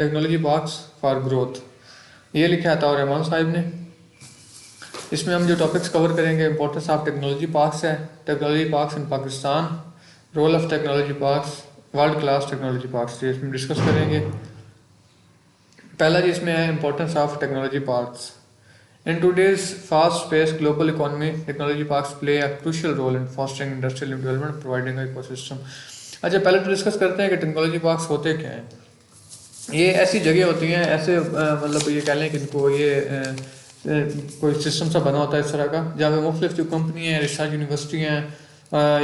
Technology parks for growth, ये लिखा था और रहमान साहब ने। इसमें हम जो टॉपिक्स कवर करेंगे, इंपॉर्टेंस ऑफ टेक्नोलॉजी पार्क्स है, technology parks in Pakistan, role of technology parks, world class technology parks, ये इसमें डिस्कस करेंगे। पहला जी इसमें है importance of technology parks. In today's fast space global economy, technology parks play a crucial role in fostering industrial development, providing a ecosystem. अच्छा, पहले तो डिस्कस करते हैं कि टेक्नोलॉजी पार्क्स होते क्या हैं। ये ऐसी जगह होती हैं, ऐसे मतलब ये कह लें कि इनको ये कोई सिस्टम सा बना होता है इस तरह का, जहाँ पे मुख्तलिफ जो कंपनी हैं, रिसर्च यूनिवर्सिटी हैं,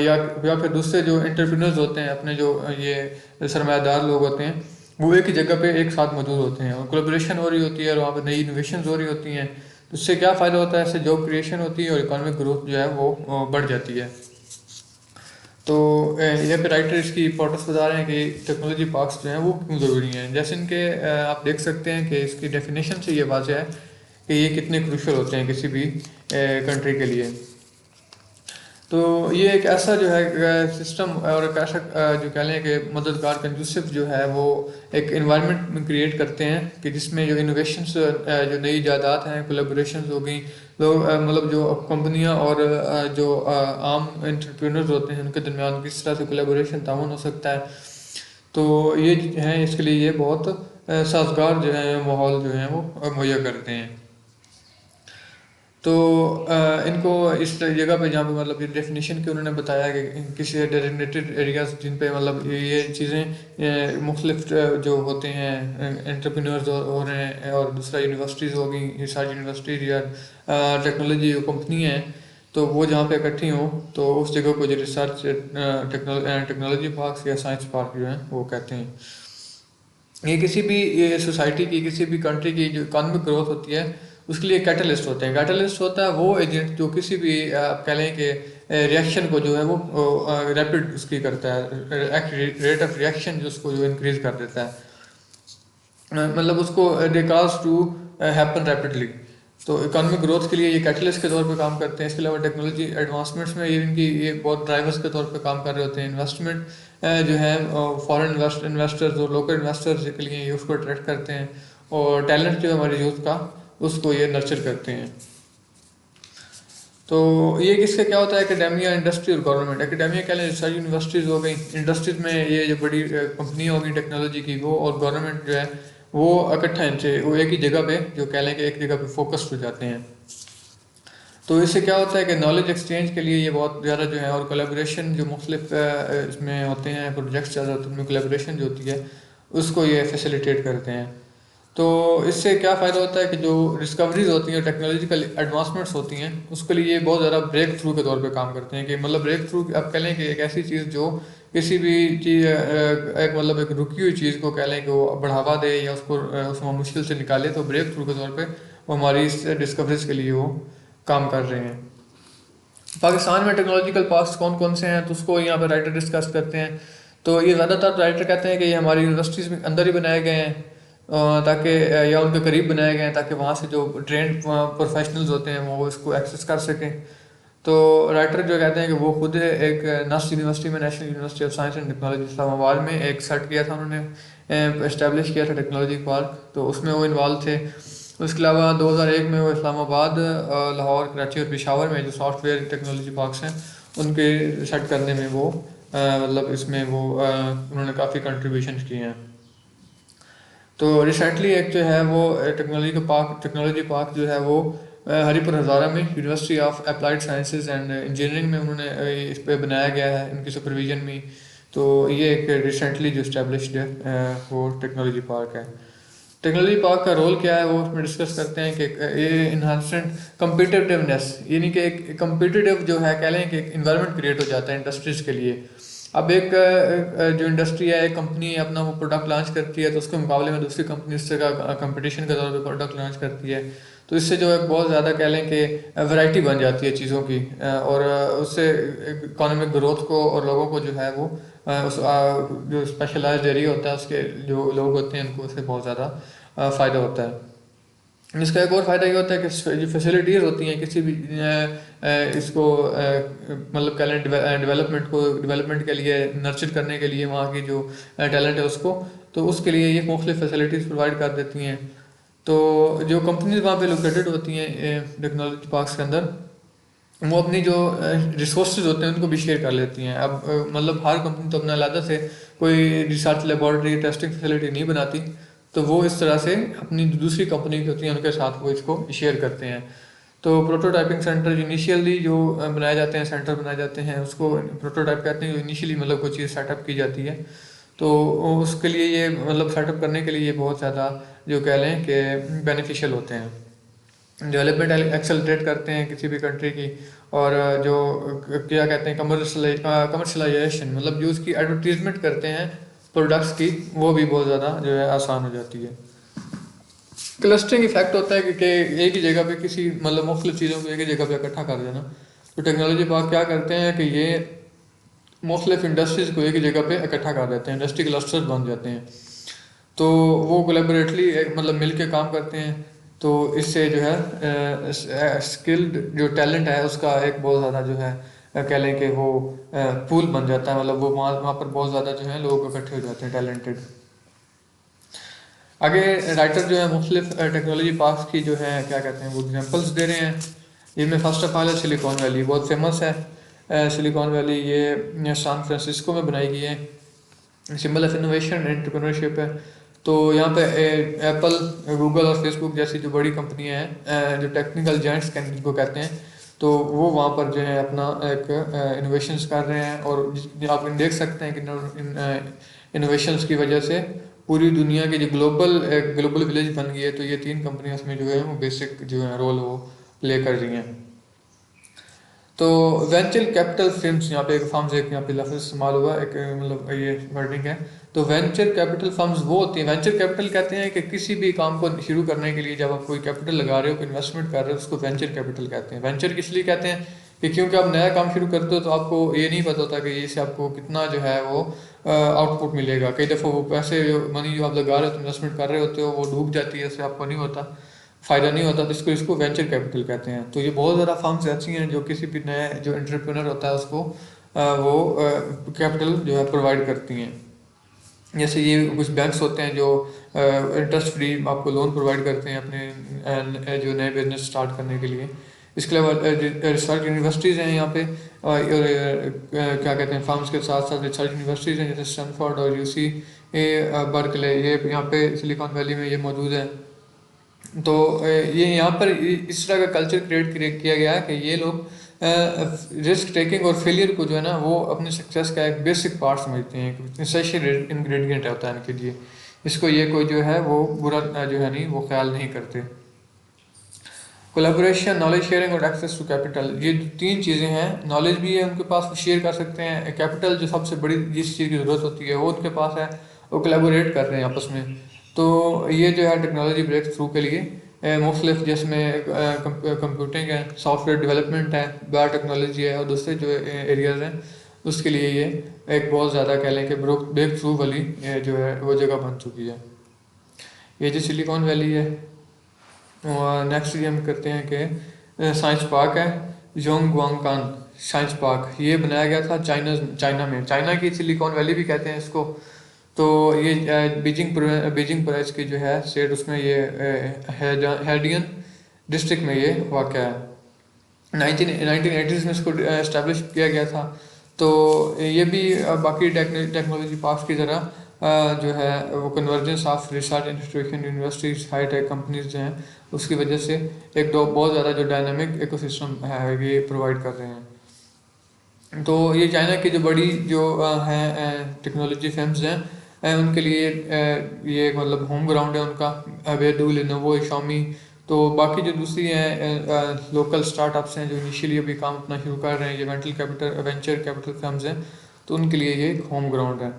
या फिर दूसरे जो एंटरप्रेन्योर्स होते हैं, अपने जो ये सरमायादार लोग होते हैं, वो एक ही जगह पे एक साथ मौजूद होते हैं और कोलेब्रेशन हो रही होती है और वहाँ पे नई इनोवेशन हो रही होती हैं। तो उससे क्या फ़ायदा होता है, इससे जॉब क्रिएशन होती है और इकोनॉमिक ग्रोथ जो है वो बढ़ जाती है। तो यहाँ पे राइटर इसकी इंपॉर्टेंस बता रहे हैं कि टेक्नोलॉजी पार्क्स जो हैं वो क्यों ज़रूरी हैं। जैसे इनके आप देख सकते हैं कि इसकी डेफिनेशन से ये वाज़ह है कि ये कितने क्रूशल होते हैं किसी भी कंट्री के लिए। तो ये एक ऐसा जो है सिस्टम और एक ऐसा जो कह लें कि मददगार कंजूसिव जो है वो एक इन्वायरमेंट क्रिएट करते हैं कि जिसमें जो इनोवेशंस जो नई इजादात हैं, कोलेबोरेशंस हो गई, लोग मतलब जो कंपनियां और जो आम एंटरप्रेन्योर्स होते हैं उनके दरमियान किस तरह से कोलेबोरेशन ताउन हो सकता है। तो ये हैं, इसके लिए ये बहुत साजगार जो है माहौल जो है वो मुहैया करते हैं। तो इनको इस जगह पे जहाँ पे मतलब ये डेफिनेशन के उन्होंने बताया कि किसी डेजिग्नेटेड एरियाज जिन पे मतलब ये चीज़ें मुख्तलिफ जो होते हैं एंटरप्रेन्योर्स हो रहे हैं, और दूसरा यूनिवर्सिटीज़ हो गई, रिसर्च यूनिवर्सिटीज़ या टेक्नोलॉजी कंपनी हैं, तो वो जहाँ पे इकट्ठी हों तो उस जगह को जो रिसर्च टेक्नोलॉजी पार्क या साइंस पार्क जो है वो कहते हैं। ये किसी भी सोसाइटी की, किसी भी कंट्री की जो इकॉनमिक ग्रोथ होती है उसके लिए कैटलिस्ट होते हैं। कैटलिस्ट होता है वो एजेंट जो किसी भी आप कह लें कि रिएक्शन को जो है वो रैपिड उसकी करता है, रेट ऑफ रिएक्शन जो उसको जो इंक्रीज कर देता है, मतलब उसको दे काज टू हैपन रैपिडली। तो इकोनॉमिक ग्रोथ के लिए ये कैटलिस्ट के तौर पे काम करते हैं। इसके अलावा टेक्नोलॉजी एडवांसमेंट्स में ये इनकी ये बहुत ड्राइवर्स के तौर पे काम कर रहे होते हैं। इन्वेस्टमेंट जो है फॉरेन इन्वेस्टर्स और लोकल इन्वेस्टर्स के लिए ये उसको अट्रैक्ट करते हैं, और टैलेंट जो है हमारे यूथ का उसको ये नर्चर करते हैं। तो ये किसका क्या होता है, एकेडेमिया, इंडस्ट्री और गवर्नमेंट। एकेडेमिया कह लें रिसर्च यूनिवर्सिटीज़ हो गई, इंडस्ट्रीज में ये जो बड़ी कंपनी होगी टेक्नोलॉजी की वो, और गवर्नमेंट जो है वो इकट्ठा इनसे वो एक ही जगह पे जो कह लें कि एक जगह पे फोकस्ड हो जाते हैं। तो इससे क्या होता है कि नॉलेज एक्सचेंज के लिए ये बहुत ज़्यादा जो है, और कोलेब्रेशन जो मुख्तलिफ इसमें होते हैं प्रोजेक्ट्स ज़्यादा होते हैं, उनमें कोलेब्रेशन जो होती है उसको ये फैसिलिटेट करते हैं। तो इससे क्या फ़ायदा होता है कि जो डिस्कवरीज होती हैं, टेक्नोलॉजिकल एडवांसमेंट्स होती हैं, उसके लिए ये बहुत ज़्यादा ब्रेक थ्रू के तौर पे काम करते हैं। कि मतलब ब्रेक थ्रू आप कह लें कि एक ऐसी चीज़ जो किसी भी चीज़ एक मतलब एक रुकी हुई चीज़ को कह लें कि वो बढ़ावा दे या उसको उसमें मुश्किल से निकाले, तो ब्रेक थ्रू के तौर पे वो हमारी इस डिस्कवरीज के लिए वो काम कर रहे हैं। पाकिस्तान में टेक्नोलॉजिकल पार्क्स कौन कौन से हैं, तो उसको यहाँ पर राइटर डिस्कस करते हैं। तो ये ज़्यादातर राइटर कहते हैं कि ये हमारी यूनिवर्सिटीज़ में अंदर ही बनाए गए हैं, ताकि या उनके करीब बनाए गए हैं ताकि वहाँ से जो ट्रेंड प्रोफेशनल्स होते हैं वो इसको एक्सेस कर सकें। तो राइटर जो कहते हैं कि वो खुद एक नस्ट यूनिवर्सिटी में, national university of science and technology Islamabad में एक सेट किया था उन्होंने, इस्टेब्लिश किया था टेक्नोलॉजी पार्क, तो उसमें वो इन्वॉल्व थे। उसके अलावा 2001 में वो इस्लामाबाद, लाहौर, कराची और पेशावर में जो सॉफ्टवेयर टेक्नोलॉजी पार्क्स हैं उनके सेट करने में वो मतलब इसमें वो उन्होंने काफ़ी कंट्रीब्यूशन किए हैं। तो रिसेंटली एक जो है वो टेक्नोलॉजी पार्क जो है वो हरीपुर हज़ारा में university of applied sciences and engineering में उन्होंने इस पे बनाया गया है, इनकी सुपरविजन में। तो ये एक रिसेंटली जो इस्टेब्लिश्ड है वो टेक्नोलॉजी पार्क है। टेक्नोलॉजी पार्क का रोल क्या है वो उसमें डिस्कस करते हैं कि ये इन्हांसमेंट कम्पिटिटिवनेस, यानी कि एक कम्पिटिटिव जो है कह लें कि एक इन्वायरमेंट क्रिएट हो जाता है इंडस्ट्रीज़ के लिए। अब एक जो इंडस्ट्री है, एक कंपनी अपना वो प्रोडक्ट लॉन्च करती है, तो उसके मुकाबले में दूसरी कंपनी उससे का कंपटीशन के तौर पे प्रोडक्ट लॉन्च करती है, तो इससे जो है बहुत ज़्यादा कह लें कि वैरायटी बन जाती है चीज़ों की, और उससे इकोनॉमिक ग्रोथ को और लोगों को जो है वो जो स्पेशलाइज्ड एरिया होता है उसके जो लोग होते हैं उनको उससे बहुत ज़्यादा फ़ायदा होता है। इसका एक और फ़ायदा ये होता है कि जो फैसिलिटीज़ होती हैं किसी भी इसको मतलब टैलेंट डेवलपमेंट के लिए नर्चर करने के लिए, वहाँ की जो टैलेंट है उसको, तो उसके लिए ये मुख्तलिफ फैसिलिटीज़ प्रोवाइड कर देती हैं। तो जो कंपनीज वहाँ पे लोकेटेड होती हैं टेक्नोलॉजी पार्क्स के अंदर, वो अपनी जो रिसोर्सेज होते हैं उनको भी शेयर कर लेती हैं। अब मतलब हर कंपनी तो अपना अलग से कोई रिसर्च लेबॉर्ट्री टेस्टिंग फैसिलिटी नहीं बनाती, तो वो इस तरह से अपनी दूसरी कंपनी की होती हैं उनके साथ वो इसको शेयर करते हैं। तो प्रोटोटाइपिंग सेंटर इनिशियली जो बनाए जाते हैं, सेंटर बनाए जाते हैं, उसको प्रोटोटाइप कहते हैं। जो इनिशियली मतलब कोई चीज़ सेटअप की जाती है, तो उसके लिए ये मतलब सेटअप करने के लिए ये बहुत ज़्यादा जो कह लें कि बेनिफिशियल होते हैं। डेवलपमेंट एक्सेलरेट करते हैं किसी भी कंट्री की। और जो क्या कहते हैं कमर्शलाइजेशन, मतलब जो उसकी एडवर्टीजमेंट करते हैं प्रोडक्ट्स की, वो भी बहुत ज़्यादा जो है आसान हो जाती है। क्लस्टरिंग इफेक्ट होता है कि एक ही जगह पे किसी मतलब मुख्तलिफ चीज़ों को एक ही जगह पे इकट्ठा कर देना। तो टेक्नोलॉजी पार्क क्या करते हैं कि ये मुख्तलिफ इंडस्ट्रीज़ को एक ही जगह पे इकट्ठा कर देते हैं, इंडस्ट्री क्लस्टर्स बन जाते हैं। तो वो कोलेबरेटली मतलब मिल के काम करते हैं। तो इससे जो है स्किल्ड जो टैलेंट है उसका एक बहुत ज़्यादा जो है कह लें कि वो पूल बन जाता है। मतलब वो वहाँ पर बहुत ज़्यादा जो है लोग इकट्ठे हो जाते हैं टैलेंटेड। आगे राइटर जो है मुख्तलिफ टेक्नोलॉजी पार्क्स की जो है क्या कहते हैं वो एग्जांपल्स दे रहे हैं। जिनमें फर्स्ट ऑफ ऑल है सिलिकॉन वैली, बहुत फेमस है। सिलिकॉन वैली ये सैन फ्रांसिस्को में बनाई गई है। Symbol of innovation and entrepreneurship है। तो यहाँ पे एप्पल, गूगल और फेसबुक जैसी जो बड़ी कंपनियां हैं, जो टेक्निकल जायंट्स को कहते हैं, तो वो वहाँ पर जो है अपना एक इनोवेशंस कर रहे हैं। और आप देख सकते हैं कि इनोवेशंस की वजह से पूरी दुनिया की जो ग्लोबल विलेज बन गई है। तो ये तीन कंपनियां इसमें जो है वो बेसिक जो है रोल वो प्ले कर रही हैं। तो वेंचर कैपिटल फर्म्स, यहाँ पे एक फर्म्स एक यहाँ पे लफ्ज़ इस्तेमाल हुआ, एक मतलब ये वर्डिंग है। तो वेंचर कैपिटल फर्म्स वो होती हैं, वेंचर कैपिटल कहते हैं कि किसी भी काम को शुरू करने के लिए जब आप कोई कैपिटल लगा रहे हो, कोई इन्वेस्टमेंट कर रहे हो, उसको वेंचर कैपिटल कहते हैं। वेंचर किस लिए कहते हैं कि क्योंकि आप नया काम शुरू करते हो तो आपको ये नहीं पता होता कि इससे आपको कितना जो है वो आउटपुट मिलेगा। कई दफ़ा वो पैसे मनी जो आप लगा रहे हो, इन्वेस्टमेंट कर रहे होते हो, वो डूब जाती है, उससे आपको नहीं होता, फ़ायदा नहीं होता। तो इसको वेंचर कैपिटल कहते हैं। तो ये बहुत ज़्यादा फर्म्स ऐसी हैं जो किसी भी नए जो एंटरप्रेन्योर होता है उसको वो कैपिटल जो है प्रोवाइड करती हैं। जैसे ये कुछ बैंक्स होते हैं जो इंटरेस्ट फ्री आपको लोन प्रोवाइड करते हैं अपने जो नए बिजनेस स्टार्ट करने के लिए। इसके अलावा रिसर्च यूनिवर्सिटीज़ हैं यहाँ पे, और क्या कहते हैं फर्म्स के साथ साथ रिसर्च यूनिवर्सिटीज़ हैं जैसे स्टैनफोर्ड और यूसी बर्कले, ये यहाँ पे सिलिकॉन वैली में ये मौजूद है। तो ये यहाँ पर इस तरह का कल्चर क्रिएट किया गया है कि ये लोग रिस्क टेकिंग और फेलियर को जो है ना वो अपने सक्सेस का एक बेसिक पार्ट समझते हैं, एसेंशियल इंग्रेडिएंट होता है इनके लिए। इसको ये कोई जो है वो बुरा जो है नहीं वो ख्याल नहीं करते। कोलैबोरेशन, नॉलेज शेयरिंग और एक्सेस टू कैपिटल, ये तीन चीज़ें हैं। नॉलेज भी है उनके पास, वो शेयर कर सकते हैं। कैपिटल जो सबसे बड़ी जिस चीज़ की ज़रूरत होती है वो उनके पास है, वो कोलैबोरेट कर रहे हैं आपस में। तो ये जो है टेक्नोलॉजी ब्रेक थ्रू के लिए मुख्तलिफ, जिसमें कंप्यूटिंग है, सॉफ्टवेयर डेवलपमेंट है, बायोटेक्नोलॉजी है और दूसरे जो एरियाज़ हैं उसके लिए ये एक बहुत ज़्यादा कह लें कि ब्रेक थ्रू वाली जो है वो जगह बन चुकी है। ये जो सिलिकॉन वैली है। और नेक्स्ट ये हम करते हैं कि साइंस पार्क है जोंगवांगकान साइंस पार्क, ये बनाया गया था चाइना में। चाइना की सिलिकॉन वैली भी कहते हैं इसको। तो ये बीजिंग प्रोविंस की जो है स्टेट, उसमें ये हेडियन डिस्ट्रिक्ट में ये वाक़ है। 1980s में इसको इस्टेब्लिश किया गया था। तो ये भी बाकी टेक्नोलॉजी पार्क्स की तरह जो है वो convergence of research institution, universities, high tech companies जो हैं उसकी वजह से एक दो बहुत ज़्यादा जो डायनामिक इकोसिस्टम है ये प्रोवाइड कर रहे हैं। तो ये चाइना की जो बड़ी जो हैं टेक्नोलॉजी फर्म्स हैं उनके लिए ये मतलब होम ग्राउंड है उनका। बेडू, लेनोवो, शाओमी, तो बाकी जो दूसरी हैं लोकल स्टार्टअप्स हैं जो इनिशियली अभी काम अपना शुरू कर रहे हैं, ये वेंचर कैपिटल फर्म्स हैं, तो उनके लिए ये एक होम ग्राउंड है।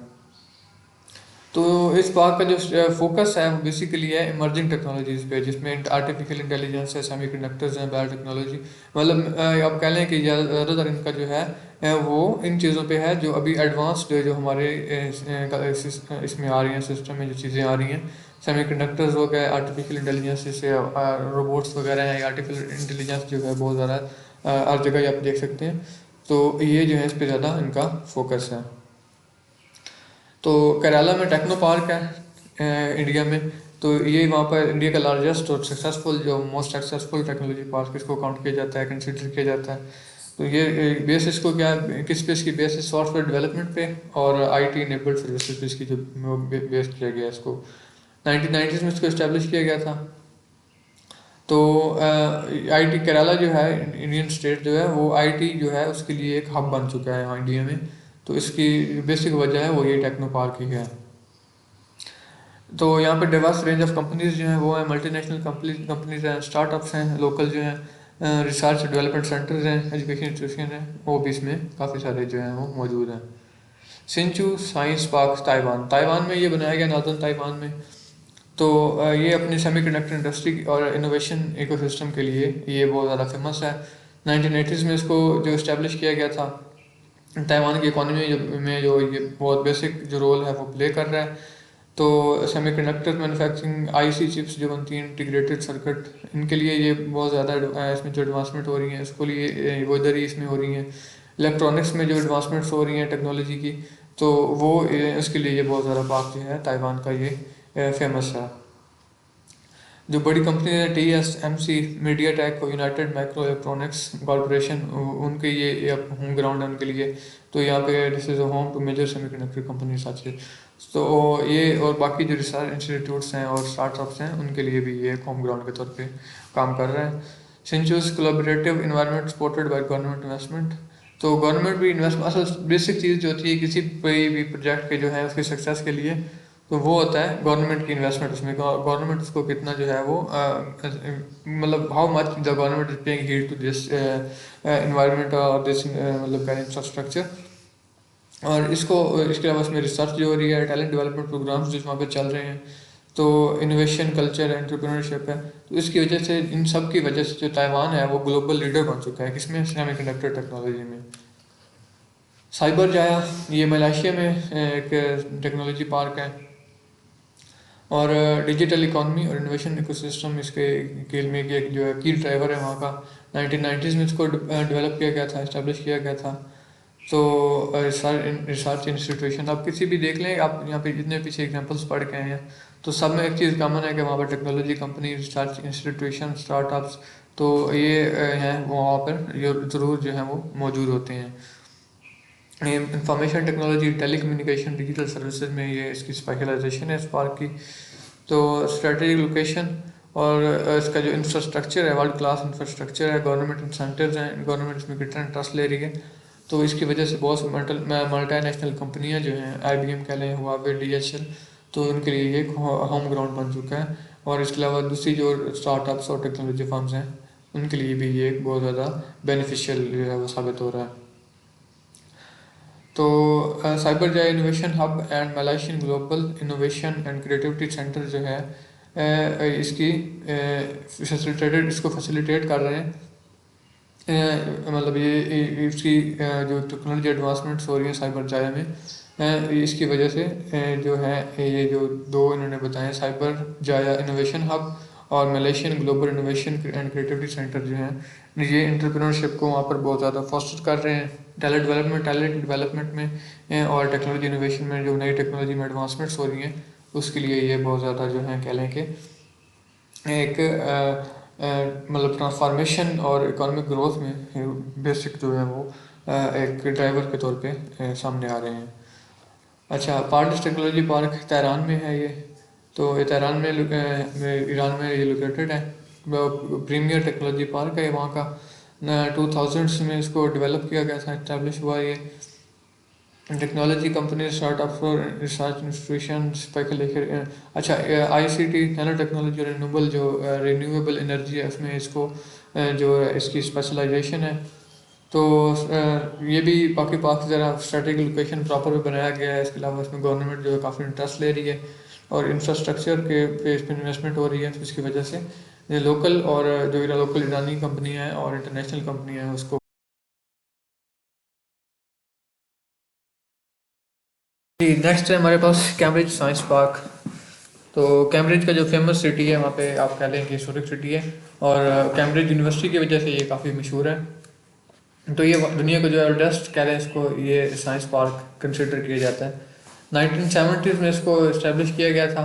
तो इस बात का जो फोकस है वो बेसिकली है इमर्जिंग टेक्नोलॉजीज़ पे, जिसमें आर्टिफिशियल इंटेलिजेंस है, सेमीकंडक्टर्स हैं, बायोटेक्नोलॉजी, मतलब आप कह लें कि ज़्यादातर इनका जो है वो इन चीज़ों पे है जो अभी एडवांस्ड जो हमारे इसमें आ रही हैं, सिस्टम में जो चीज़ें आ रही हैं, सेमीकंडक्टर्स हो गए, आर्टिफिशियल इंटेलिजेंस जैसे रोबोट्स वगैरह हैं, आर्टिफिशियल इंटेलिजेंस जो है बहुत ज़्यादा हर जगह आप देख सकते हैं। तो ये जो है इस पर ज़्यादा इनका फोकस है। तो केरला में टेक्नो पार्क है। इंडिया में। तो ये वहाँ पर इंडिया का लार्जेस्ट और सक्सेसफुल जो मोस्ट सक्सेसफुल टेक्नोलॉजी पार्क इसको काउंट किया जाता है, कंसिडर किया जाता है। तो ये बेसिस को क्या किस पे इसकी बेसिस सॉफ्टवेयर डेवलपमेंट पे और आईटी इनेबल्ड सर्विसेज पे इसकी जो बेस किया गया इसको 1990s में इसको इस्टेब्लिश किया गया था। तो आईटी केरला जो है इंडियन स्टेट जो है वो आईटी जो है उसके लिए एक हब बन चुका है यहाँ इंडिया में। तो इसकी बेसिक वजह है वो ये टेक्नो पार्क ही है। तो यहाँ पे डिवर्स रेंज ऑफ कंपनीज जो हैं वो हैं, मल्टीनेशनल कंपनीज हैं, स्टार्टअप्स हैं, लोकल जो हैं, रिसर्च डेवलपमेंट सेंटर्स हैं, एजुकेशन इंस्टीट्यूशन हैं, वो भी इसमें काफ़ी सारे जो हैं वो मौजूद हैं। सिंचू साइंस पार्क ताइवान, ताइवान में ये बनाया गया, नॉर्दर्न ताइवान में। तो ये अपनी सेमीकंडक्टर इंडस्ट्री और इनोवेशन इकोसिस्टम के लिए ये बहुत ज़्यादा फेमस है। 1980s में इसको जो इस्टेब्लिश किया गया था, ताइवान की इकोनॉमी में जो ये बहुत बेसिक जो रोल है वो प्ले कर रहा है। तो सेमीकंडक्टर मैन्युफैक्चरिंग आईसी चिप्स जो बनती हैं, इंटीग्रेटेड सर्किट, इनके लिए ये बहुत ज़्यादा इसमें जो एडवांसमेंट हो रही हैं इसको लिए वो इधर ही इसमें हो रही हैं। इलेक्ट्रॉनिक्स में जो एडवांसमेंट्स हो रही हैं टेक्नोलॉजी की, तो वो इसके लिए ये बहुत ज़्यादा पार्क जो है ताइवान का ये फेमस है। जो बड़ी कंपनी है T S M C, media tech, united micro electronics corporation, उनके ये होम ग्राउंड है उनके लिए। तो यहाँ पे this is a home to major semiconductor company such. तो ये और बाकी जो रिसर्च इंस्टीट्यूट्स हैं और स्टार्टअप्स हैं उनके लिए भी ये होम ग्राउंड के तौर पे काम कर रहे हैं। सिंचूस collaborative environment supported by government investment. तो गवर्नमेंट भी इन्वेस्ट, असल बेसिक चीज़ जो होती है किसी भी प्रोजेक्ट के जो है उसके सक्सेस के लिए, तो वो होता है गवर्नमेंट की इन्वेस्टमेंट। उसमें गवर्नमेंट उसको कितना जो है वो मतलब how much the government is paying heed to this environment और दिस मतलब इंफ्रास्ट्रक्चर। और इसको इसके अलावा इसमें रिसर्च जो हो रही है, टैलेंट डेवलपमेंट प्रोग्राम्स जो वहाँ पे चल रहे हैं, तो इनोवेशन कल्चर है, एंटरप्रेन्योरशिप है। तो इसकी वजह से, इन सब की वजह से जो ताइवान है वो ग्लोबल लीडर बन चुका है किसमें, सेमीकंडक्टर टेक्नोलॉजी में। साइबर जाया, ये मलेशिया में एक टेक्नोलॉजी पार्क है। और डिजिटल इकॉनमी और इनोवेशन इकोसिस्टम इसके खेल में एक जो है की ड्राइवर है वहाँ का। 1990s में इसको डेवलप किया गया था, इस्टेब्लिश किया गया था। तो रिसर्च इंस्टीट्यूशन आप किसी भी देख लें, आप यहाँ पे जितने पीछे एग्जांपल्स पढ़ के आए हैं, तो सब में एक चीज़ कॉमन है कि वहाँ पर technology company, research institution, startups, तो ये हैं वहाँ पर ये ज़रूर जो है वो मौजूद होते हैं। Information technology, telecommunication, digital services में ये इसकी स्पेशलाइजेशन है इस पार्क की। तो स्ट्रेटेजिक लोकेशन और इसका जो इंफ्रास्ट्रक्चर है, वर्ल्ड क्लास इंफ्रास्ट्रक्चर है, गवर्नमेंट इंसेंटिव्स हैं, गवर्नमेंट इसमें रिटर्न ट्रस्ट ले रही है। तो इसकी वजह से बहुत सी मल्टी नेशनल कंपनियाँ जो हैं, IBM कह लें, हुआवे, DHL, तो उनके लिए ये होम ग्राउंड बन चुका है। और इसके अलावा दूसरी जो स्टार्टअप्स और टेक्नोलॉजी फर्म्स हैं उनके लिए भी ये बहुत ज़्यादा बेनिफिशियल जो है वो साबित हो रहा है। तो साइबर जाया innovation hub and Malaysian global innovation and creativity centre जो है इसकी फैसिलिटेटेड, इसको फैसिलिटेट कर रहे हैं। मतलब ये इसकी जो टेक्नोलॉजी एडवांसमेंट्स हो रही हैं साइबर जाया में, इसकी वजह से जो है ये जो दो इन्होंने बताए, साइबर जाया इनोवेशन हब और Malaysian global innovation and creativity centre जो हैं, ये एंटरप्रेन्योरशिप को वहाँ पर बहुत ज़्यादा फोस्टर कर रहे हैं। टैलेंट डेवलपमेंट में और टेक्नोलॉजी इनोवेशन में जो नई टेक्नोलॉजी में एडवांसमेंट्स हो रही हैं उसके लिए ये बहुत ज़्यादा जो है कह लें कि एक मतलब ट्रांसफॉर्मेशन और इकोनॉमिक ग्रोथ में बेसिक जो है वो एक ड्राइवर के तौर पे सामने आ रहे हैं। अच्छा, पार्टिस टेक्नोलॉजी पार्क तेहरान में है ये। तो ये तेहरान में ईरान में ये लोकेटेड है। प्रीमियर टेक्नोलॉजी पार्क है वहाँ का। 2000s में इसको डेवलप किया गया था, इस्टेब्लिश हुआ ये। टेक्नोलॉजी कंपनी, स्टार्टअप और रिसर्च इंस्टीट्यूशन अच्छा, ICT, नैनो टेक्नोलॉजी और रिन्यूएबल एनर्जी है उसमें इसको जो इसकी स्पेशलाइजेशन है। तो ये भी पाक ज़रा स्ट्रेटेजिक लोकेशन प्रॉपर पे बनाया गया है। इसके अलावा इसमें गवर्नमेंट जो है काफ़ी इंटरेस्ट ले रही है और इंफ्रास्ट्रक्चर के पे इस पर इन्वेस्टमेंट हो रही है। तो इसकी वजह से ये लोकल और जो लोकल ईरानी कंपनियाँ हैं और इंटरनेशनल कंपनियाँ हैं उसको। जी, नेक्स्ट है हमारे पास कैम्ब्रिज साइंस पार्क। तो कैम्ब्रिज का जो फेमस सिटी है वहाँ पे आप कह लें कि हिस्टोरिक सिटी है और कैम्ब्रिज यूनिवर्सिटी की वजह से ये काफ़ी मशहूर है। तो ये दुनिया का जो एल्डेस्ट कह रहे हैं इसको, ये साइंस पार्क कंसिडर किया जाता है। 1970s में इसको इस्टेब्लिश किया गया था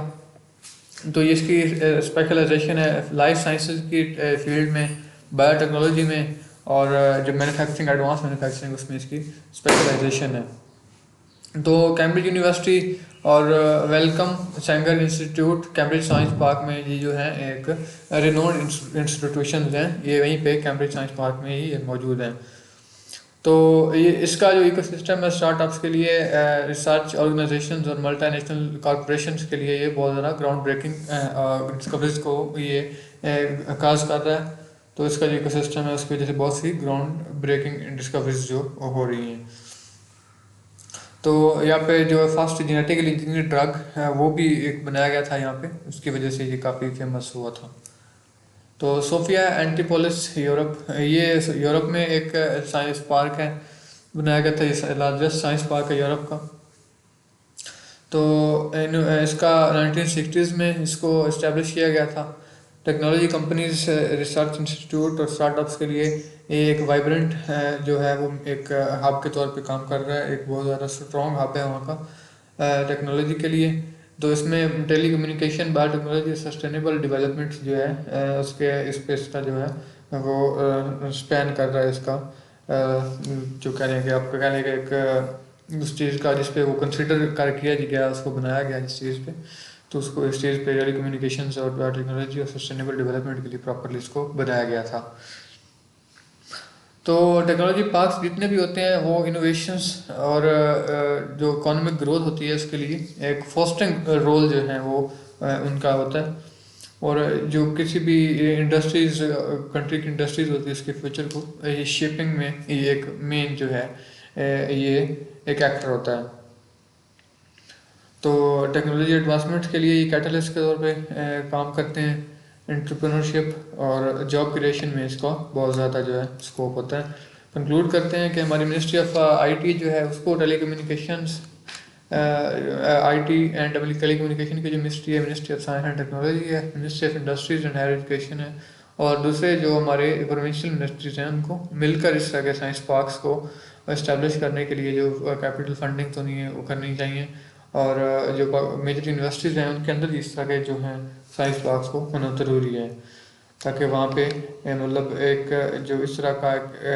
तो ये इसकी स्पेशलाइजेशन है लाइफ साइंसेज की फील्ड में, बायोटेक्नोलॉजी में, और जो मैन्युफैक्चरिंग एडवांस मैन्युफैक्चरिंग उसमें इसकी स्पेशलाइजेशन है। तो कैम्ब्रिज यूनिवर्सिटी और welcome Sengar institute Cambridge science park में ये जो है एक रिनोन्ड इंस्टीट्यूशन हैं, ये वहीं पे कैम्ब्रिज साइंस पार्क में ही मौजूद हैं। तो ये इसका जो इकोसिस्टम है स्टार्टअप्स के लिए, रिसर्च ऑर्गेनाइजेशंस और मल्टीनेशनल कॉरपोरेशंस के लिए ये बहुत ज़्यादा ग्राउंड ब्रेकिंग डिस्कवरीज को ये आगाज़ कर रहा है। तो इसका जो इकोसिस्टम है उसकी वजह से बहुत सी ग्राउंड ब्रेकिंग डिस्कवरीज जो हो रही हैं। तो यहाँ पे जो फर्स्ट जेनेटिकली इंजीनियर ड्रग है वो भी एक बनाया गया था यहाँ पे, उसकी वजह से ये काफ़ी फेमस हुआ था। तो सोफिया एंटीपोलिस यूरोप, ये यूरोप में एक साइंस पार्क है, बनाया गया था, ये लार्जेस्ट साइंस पार्क है यूरोप का। तो इसका 1960s में इसको इस्टेब्लिश किया गया था। टेक्नोलॉजी कंपनीज, रिसर्च इंस्टीट्यूट और स्टार्टअप्स के लिए ये एक वाइब्रेंट जो है वो एक हब के तौर पे काम कर रहा है, एक बहुत ज़्यादा स्ट्रॉन्ग हब है वहाँ का टेक्नोलॉजी के लिए। तो इसमें telecommunication, biotechnology, sustainable development जो है उसके स्पेस का जो है वो स्पैन कर रहा है इसका, जो कह लेंगे आपका कह लेंगे एक उस चीज़ का जिस पे वो कंसिडर कर किया गया, उसको बनाया गया जिस चीज़ पे, तो उसको इस चीज़ पे टेली कम्युनिकेशन और बायोटेक्नोलॉजी और सस्टेनेबल डेवलपमेंट के लिए प्रॉपरली इसको बनाया गया था। तो टेक्नोलॉजी पार्क्स जितने भी होते हैं वो इनोवेशंस और जो इकोनॉमिक ग्रोथ होती है उसके लिए एक फोस्टिंग रोल जो है वो उनका होता है। और जो किसी भी इंडस्ट्रीज, कंट्री की इंडस्ट्रीज होती है उसके फ्यूचर को ये शेपिंग में ये एक मेन जो है ये एक एक्टर होता है। तो टेक्नोलॉजी एडवांसमेंट के लिए ये कैटलिस्ट के तौर पे काम करते हैं। एंटरप्रेन्योरशिप और जॉब क्रिएशन में इसका बहुत ज़्यादा जो है स्कोप होता है। कंक्लूड करते हैं कि हमारी मिनिस्ट्री ऑफ आईटी जो है उसको टेलीकम्युनिकेशंस, आईटी एंड टेलीकम्युनिकेशन की जो मिनिस्ट्री है, ministry of science and technology है, ministry of industries and higher education है, और दूसरे जो हमारे प्रोविंशियल मिनिस्ट्रीज हैं उनको मिलकर इस तरह के साइंस पार्क्स को इस्टेब्लिश करने के लिए जो कैपिटल फंडिंग तो नहीं है वो करनी चाहिए। और जो मेजर यूनिवर्सिटीज़ हैं उनके अंदर इस तरह के जो हैं साइंस पार्क्स को होना ज़रूरी है, ताकि वहाँ पे मतलब एक जो इस तरह का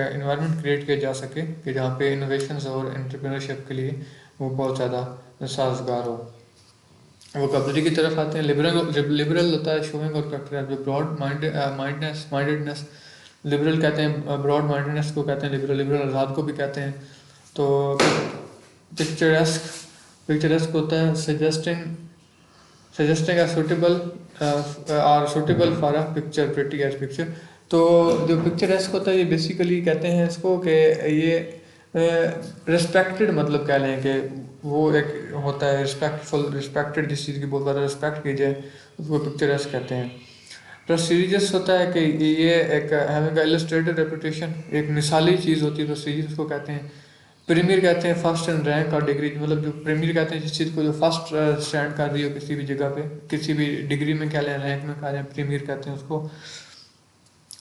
इन्वायरमेंट क्रिएट किया जा सके कि जहाँ पे इनोवेशंस और एंटरप्रेन्योरशिप के लिए वो बहुत ज़्यादा साजगार हो। वोकैबुलरी की तरफ आते हैं। लिबरल होता है शोइंग और करेक्टर, जो ब्रॉड माइंडेडनेस, लिबरल कहते हैं ब्रॉड माइंडेडनेस को कहते हैं लिबरल, लिबरल आज़ाद को भी कहते हैं। तो पिक्चरस्क होता है suggesting a suitable are suitable for a picture, pretty as picture। तो जो पिक्चरस्क होता है ये बेसिकली कहते हैं इसको कि ये रिस्पेक्टेड, मतलब कह लें कि वो एक होता है रिस्पेक्टेड, जिस चीज़ की बहुत ज़्यादा रिस्पेक्ट की जाए उसको पिक्चरस्क कहते हैं। प्रेस्टीजियस होता है कि ये एक हैविंग इलस्ट्रेटेड रेपुटेशन, एक मिसाली चीज़ होती है, प्रेस्टीजियस को कहते हैं। प्रीमियर कहते हैं फर्स्ट इन रैंक और डिग्री, मतलब जो प्रीमियर कहते हैं जिस चीज़ को जो फर्स्ट स्टैंड कर रही हो किसी भी जगह पे, किसी भी डिग्री में कह लें, रैंक में कह लें, प्रीमियर कहते हैं उसको।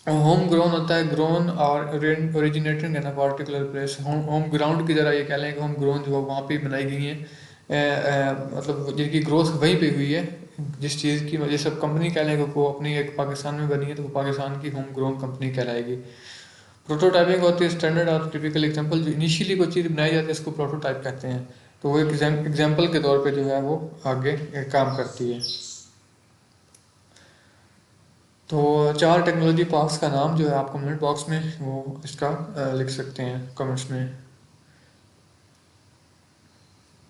होम ग्रोन होता है ग्रोन और originating in a particular place, home ground की तरह ये कह लें कि होम ग्रोन जो वहाँ पे बनाई गई हैं, मतलब जिनकी ग्रोथ वहीं पे हुई है, जिस चीज़ की वजह से कंपनी कह लें कि वो अपनी एक पाकिस्तान में बनी है तो वो पाकिस्तान की होम ग्रोन कंपनी कहलाएगी। प्रोटोटाइपिंग होती है स्टैंडर्ड और टिपिकल एग्जांपल, जो इनिशियली कोई चीज़ बनाई जाती है इसको प्रोटोटाइप कहते हैं। तो वो एक एग्जांपल के तौर पे जो है वो आगे काम करती है। तो 4 टेक्नोलॉजी पार्क्स का नाम जो है आप कमेंट बॉक्स में वो इसका लिख सकते हैं कमेंट्स में।